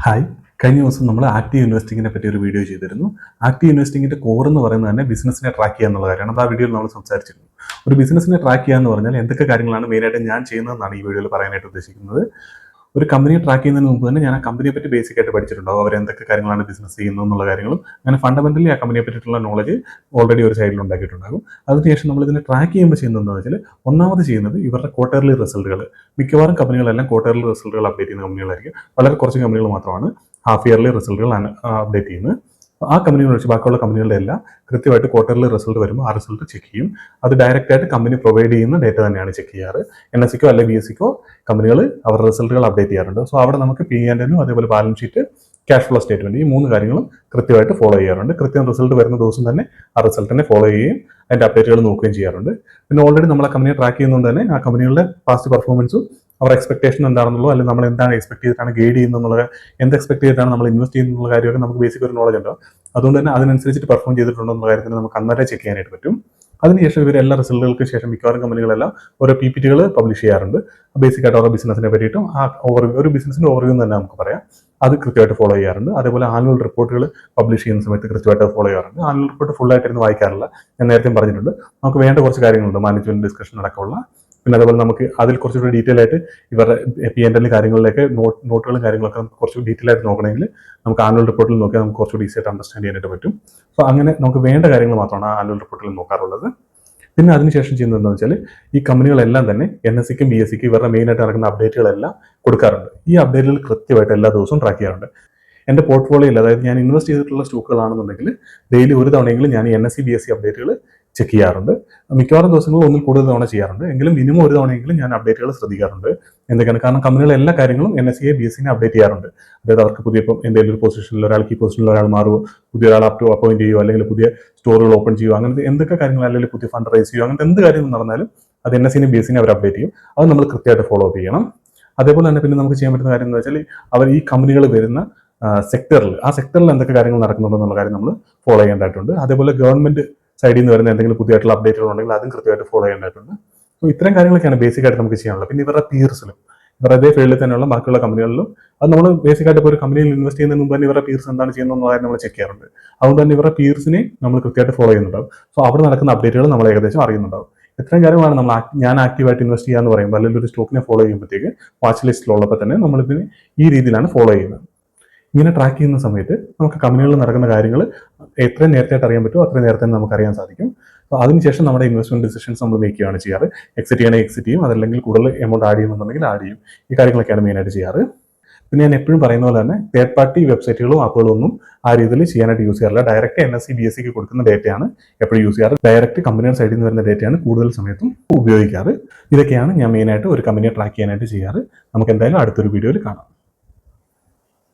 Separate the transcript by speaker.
Speaker 1: Hi. കഴിഞ്ഞ ദിവസം നമ്മൾ ആക്റ്റീവ് ഇൻവെസ്റ്റിങ്ങിനെ പറ്റി ഒരു വീഡിയോ ചെയ്തിരുന്നു. ആക്റ്റീവ് ഇൻവെസ്റ്റിങ്ങിന്റെ കോർ എന്ന് പറയുന്നത് തന്നെ ബിസിനസ്സിനെ ട്രാക്ക് ചെയ്യുക എന്നുള്ള കാര്യമാണ്. അത് ആ വീഡിയോയിൽ നമ്മൾ സംസാരിച്ചിരുന്നു. ഒരു ബിസിനസ്സിനെ ട്രാക്ക് ചെയ്യുക എന്ന് പറഞ്ഞാൽ എന്തൊക്കെ കാര്യങ്ങളാണ് മെയിനായിട്ട് ഞാൻ ചെയ്യുന്നതെന്നാണ് ഈ വീഡിയോയിൽ പറയാനായിട്ട് ഉദ്ദേശിക്കുന്നത്. ഒരു കമ്പനിയെ ട്രാക്ക് ചെയ്യുന്നതിന് മുമ്പ് തന്നെ ഞാൻ ആ കമ്പനിയെ പറ്റി ബേസിക് ആയിട്ട് പഠിച്ചിട്ടുണ്ടാവും. അവർ എന്തൊക്കെ കാര്യങ്ങളാണ് ബിസിനസ് ചെയ്യുന്നത് എന്നുള്ള കാര്യങ്ങളും അങ്ങനെ ഫണ്ടമെന്റലി ആ കമ്പനിയെ പറ്റിയിട്ടുള്ള നോളജ് ഓൾറെഡി ഒരു സൈഡിൽ ഉണ്ടാക്കിയിട്ടുണ്ടാകും. അതിനുശേഷം നമ്മൾ ഇതിനെ ട്രാക്ക് ചെയ്യുമ്പോൾ ചെയ്യുന്നത് എന്താണെന്ന് വെച്ചാൽ ഒന്നാമത് ചെയ്യുന്നത് ഇവരുടെ ക്വാർട്ടർലി റിസൾട്ടുകൾ. മിക്കവാറും കമ്പനികളെല്ലാം ക്വാർട്ടർലി റിസൾട്ടുകൾ അപ്ഡേറ്റ് ചെയ്യുന്ന കമ്പനികളായിരിക്കും. വളരെ കുറച്ച് കമ്പനികൾ മാത്രമാണ് ഹാഫ് ഇയർലി റിസൾട്ടുകൾ അപ്ഡേറ്റ് ചെയ്യുന്നത്. ആ കമ്പനികൾ വെച്ച് ബാക്കിയുള്ള കമ്പനികളുടെ എല്ലാം കൃത്യമായിട്ട് ക്വാർട്ടർലി റിസൾട്ട് വരുമ്പോൾ ആ റിസൾട്ട് ചെക്ക് ചെയ്യും. അത് ഡയറക്റ്റ് ആയിട്ട് കമ്പനി പ്രൊവൈഡ് ചെയ്യുന്ന ഡേറ്റ തന്നെയാണ് ചെക്ക് ചെയ്യാറ്. NSE-ക്കോ അല്ലെങ്കിൽ BSE-ക്കോ കമ്പനികൾ അവരുടെ റിസൾട്ടുകൾ അപ്ഡേറ്റ് ചെയ്യാറുണ്ട്. സോ അവിടെ നമുക്ക് P&L അതേപോലെ balance sheet, cash flow statement ഈ 3 കാര്യങ്ങളും കൃത്യമായിട്ട് ഫോളോ ചെയ്യാറുണ്ട്. കൃത്യം റിസൾട്ട് വരുന്ന ദിവസം തന്നെ ആ റിസൾട്ടിനെ ഫോളോ ചെയ്യുകയും അതിന്റെ അപ്ഡേറ്റുകൾ നോക്കുകയും ചെയ്യാറുണ്ട്. പിന്നെ ഓൾറെഡി നമ്മൾ ആ കമ്പനിയെ ട്രാക്ക് ചെയ്യുന്നതുകൊണ്ട് തന്നെ ആ കമ്പനികളുടെ പാസ്റ്റ് പെർഫോമൻസും അവർ എക്സ്പെക്ടേഷൻ എന്താണെന്നുള്ളൂ, അല്ലെങ്കിൽ നമ്മൾ എന്താണ് എക്സ്പെക്ട് ചെയ്തിട്ടാണ് ഗൈഡ് ചെയ്യുന്നത്, എന്ത് എക്സ്പെക്ട് ചെയ്തിട്ടാണ് നമ്മൾ ഇൻവെസ്റ്റ് ചെയ്യുന്നുള്ള കാര്യമൊക്കെ നമുക്ക് ബേസിക് ഒരു നോളജ് ഉണ്ടാവും. അതുകൊണ്ട് തന്നെ അതിനനുസരിച്ചിട്ട് പെർഫോം ചെയ്തിട്ടുണ്ടോ എന്നുള്ള കാര്യത്തിന് നമുക്ക് അന്നേരം ചെക്ക് ചെയ്യാനായിട്ട് പറ്റും. അതിനുശേഷം ഇവർ എല്ലാ റിസൾട്ടുകൾക്ക് ശേഷം മിക്കവാറും കമ്പനികളെല്ലാം ഓരോ PPT-കൾ പബ്ലിഷ് ചെയ്യാറുണ്ട്. ബേസിക് ആയിട്ട് ഓരോ ബിസിനസിനെ പറ്റിയിട്ടും ആ ഒരു ബിസിനസിന്റെ ഓവർവ്യൂ തന്നെ നമുക്ക് പറയാം. അത് കൃത്യമായിട്ട് ഫോളോ ചെയ്യാറുണ്ട്. അതേപോലെ ആനുവൽ റിപ്പോർട്ടുകൾ പബ്ലിഷ് ചെയ്യുന്ന സമയത്ത് കൃത്യമായിട്ട് ഫോളോ ചെയ്യാറുണ്ട്. ആനുവൽ റിപ്പോർട്ട് ഫുൾ ആയിട്ടിരുന്ന് വായിക്കാറില്ല. ഞാൻ നേരത്തെ പറഞ്ഞിട്ടുണ്ട്. നമുക്ക് വേണ്ട കുറച്ച് കാര്യങ്ങളുണ്ട്, മാനേജ്മെന്റ് ഡിസ്കഷൻ അടക്കമുള്ള. പിന്നെ അതുപോലെ നമുക്ക് അതിൽ കുറച്ചുകൂടി ഡീറ്റെയിൽ ആയിട്ട് ഇവരുടെ P&L കാര്യങ്ങളിലേക്ക് നോട്ടുകളും കാര്യങ്ങളൊക്കെ നമുക്ക് കുറച്ച് ഡീറ്റെയിൽ ആയിട്ട് നോക്കണമെങ്കിൽ നമുക്ക് ആനുവൽ റിപ്പോർട്ടിൽ നോക്കിയാൽ നമുക്ക് കുറച്ചുകൂടി ഈസി ആയിട്ട് അണ്ടർസ്റ്റാൻഡ് ചെയ്യാനായിട്ട് പറ്റും. സോ അങ്ങനെ നമുക്ക് വേണ്ട കാര്യങ്ങൾ മാത്രമാണ് ആ ആനുവൽ റിപ്പോർട്ടിൽ നോക്കാറുള്ളത്. പിന്നെ അതിനുശേഷം ചെയ്യുന്നത് എന്താണെന്ന് വെച്ചാൽ ഈ കമ്പനികളെല്ലാം തന്നെ NSE-ക്കും BSE-ക്കും ഇവരുടെ മെയിനായിട്ട് നടക്കുന്ന അപ്ഡേറ്റുകളെല്ലാം കൊടുക്കാറുണ്ട്. ഈ അപ്ഡേറ്റുകൾ കൃത്യമായിട്ട് എല്ലാ ദിവസവും ട്രാക്ക് ചെയ്യാറുണ്ട്. എൻ്റെ പോർട്ട്ഫോളിയോയിൽ, അതായത് ഞാൻ ഇൻവെസ്റ്റ് ചെയ്തിട്ടുള്ള സ്റ്റോക്കുകളാണെന്നുണ്ടെങ്കിൽ ഡെയിലി ഒരു തവണയെങ്കിലും ഞാൻ NSE BSE അപ്ഡേറ്റുകൾ ചെക്ക് ചെയ്യാറുണ്ട്. മിക്കവാറും ദിവസങ്ങളിൽ ഒന്നിൽ കൂടുതൽ തവണ ചെയ്യാറുണ്ട്. എങ്കിലും മിനിമം ഒരു തവണയെങ്കിലും ഞാൻ അപ്ഡേറ്റുകൾ ശ്രദ്ധിക്കാറുണ്ട്. എന്തൊക്കെയാണ്? കാരണം കമ്പനികൾ എല്ലാ കാര്യങ്ങളും NSE BSE അപ്ഡേറ്റ് ചെയ്യാറുണ്ട്. അതായത് അവർക്ക് പുതിയ ഇപ്പം എന്തെങ്കിലും ഒരു പൊസിഷനിൽ ഒരാൾക്ക് ഈ പൊസിഷനിൽ ഒരാൾ മാറുമോ, പുതിയ ഒരാൾ അപ്പോയിന്റ് ചെയ്യുമോ, അല്ലെങ്കിൽ പുതിയ സ്റ്റോറുകൾ ഓപ്പൺ ചെയ്യുമോ, അങ്ങനത്തെ എന്തൊക്കെ കാര്യങ്ങൾ, അല്ലെങ്കിൽ പുതിയ ഫണ്ട് റൈസ് ചെയ്യുമോ, അങ്ങനത്തെ എന്ത് കാര്യം നടന്നാലും അത് NSE BSE അവർ അപ്ഡേറ്റ് ചെയ്യും. അത് നമ്മൾ കൃത്യമായിട്ട് ഫോളോ അപ്പ് ചെയ്യണം. അതേപോലെ തന്നെ പിന്നെ നമുക്ക് ചെയ്യാൻ പറ്റുന്ന കാര്യം എന്ന് വെച്ചാൽ അവർ ഈ കമ്പനികൾ വരുന്ന സെക്ടറിൽ, ആ സെക്ടറിൽ എന്തൊക്കെ കാര്യങ്ങൾ നടക്കുന്നുണ്ടെന്നുള്ള കാര്യം നമ്മൾ ഫോളോ ചെയ്യേണ്ടതായിട്ടുണ്ട്. അതേപോലെ ഗവൺമെന്റ് സൈഡിൽ നിന്ന് വരുന്ന എന്തെങ്കിലും പുതിയതായിട്ടുള്ള അപ്ഡേറ്റുകൾ ഉണ്ടെങ്കിൽ അതും കൃത്യമായിട്ട് ഫോളോ ചെയ്യേണ്ടതായിട്ടുണ്ട്. സോ ഇത്തരം കാര്യങ്ങളൊക്കെയാണ് ബേസിക് ആയിട്ട് നമുക്ക് ചെയ്യാനുള്ളത്. പിന്നെ ഇവരുടെ പീർസിലും, ഇവരുടെ അതേ ഫീൽഡിൽ തന്നെയുള്ള ബാക്കിയുള്ള കമ്പനികളിലും അത് നമ്മൾ ബേസിക് ആയിട്ട് ഇപ്പോൾ ഒരു കമ്പനിയിൽ ഇൻവെസ്റ്റ് ചെയ്യുന്നതിന് മുമ്പ് തന്നെ ഇവരുടെ പീർസ് എന്താണ് ചെയ്യുന്നത് കാര്യം നമ്മൾ ചെക്ക് ചെയ്യാറുണ്ട്. അതുകൊണ്ട് തന്നെ ഇവരുടെ പീർസിനെ നമ്മൾ കൃത്യമായിട്ട് ഫോളോ ചെയ്യുന്നുണ്ടാവും. സോ അവിടെ നടക്കുന്ന അപ്ഡേറ്റുകൾ നമ്മൾ ഏകദേശം അറിയുന്നുണ്ടാവും. ഇത്രയും കാര്യങ്ങളാണ് നമ്മൾ ഞാൻ ആക്റ്റീവായിട്ട് ഇൻവെസ്റ്റ് ചെയ്യാന്ന് പറയുമ്പോൾ, അല്ലെങ്കിൽ ഒരു സ്റ്റോക്കിനെ ഫോളോ ചെയ്യുമ്പോഴത്തേക്ക് വാച്ച് ലിസ്റ്റിലുള്ളപ്പോൾ തന്നെ നമ്മളിതിന് ഈ രീതിയിലാണ് ഫോളോ ചെയ്യുന്നത്. ഇങ്ങനെ ട്രാക്ക് ചെയ്യുന്ന സമയത്ത് നമുക്ക് കമ്പനികളിൽ നടക്കുന്ന കാര്യങ്ങൾ എത്രയും നേരത്തെ അറിയാൻ പറ്റുമോ അത്രയും നേരത്തെ നമുക്ക് അറിയാൻ സാധിക്കും. അപ്പോൾ അതിനുശേഷം നമ്മുടെ ഇൻവെസ്റ്റ്മെന്റ് ഡിസിഷൻസ് നമ്മൾ മേക്ക് ചെയ്യുകയാണ് ചെയ്യാറ്. എക്സിറ്റ് ചെയ്യണമെങ്കിൽ എക്സിറ്റ് ചെയ്യും, അതല്ലെങ്കിൽ കൂടുതൽ എമൗണ്ട് ആഡ് ചെയ്യുന്നുണ്ടെങ്കിൽ ആഡ് ചെയ്യും. ഈ കാര്യങ്ങളൊക്കെയാണ് മെയിനായിട്ട് ചെയ്യാറ്. പിന്നെ ഞാൻ എപ്പോഴും പറയുന്ന പോലെ തന്നെ തേർഡ് പാർട്ടി വെബ്സൈറ്റുകളും ആപ്പുകളും ഒന്നും ആ രീതിയിൽ ചെയ്യാനായിട്ട് യൂസ് ചെയ്യാറില്ല. ഡയറക്റ്റ് NSE BSE കൊടുക്കുന്ന ഡേറ്റയാണ് എപ്പോഴും യൂസ് ചെയ്യാറ്. ഡയറക്റ്റ് കമ്പനിയുടെ സൈഡിൽ നിന്ന് വരുന്ന ഡേറ്റയാണ് കൂടുതൽ സമയത്തും ഉപയോഗിക്കാറ്. ഇതൊക്കെയാണ് ഞാൻ മെയിനായിട്ട് ഒരു കമ്പനിയെ ട്രാക്ക് ചെയ്യാനായിട്ട് ചെയ്യാറ്. നമുക്ക് എന്തായാലും അടുത്തൊരു വീഡിയോയിൽ കാണാം.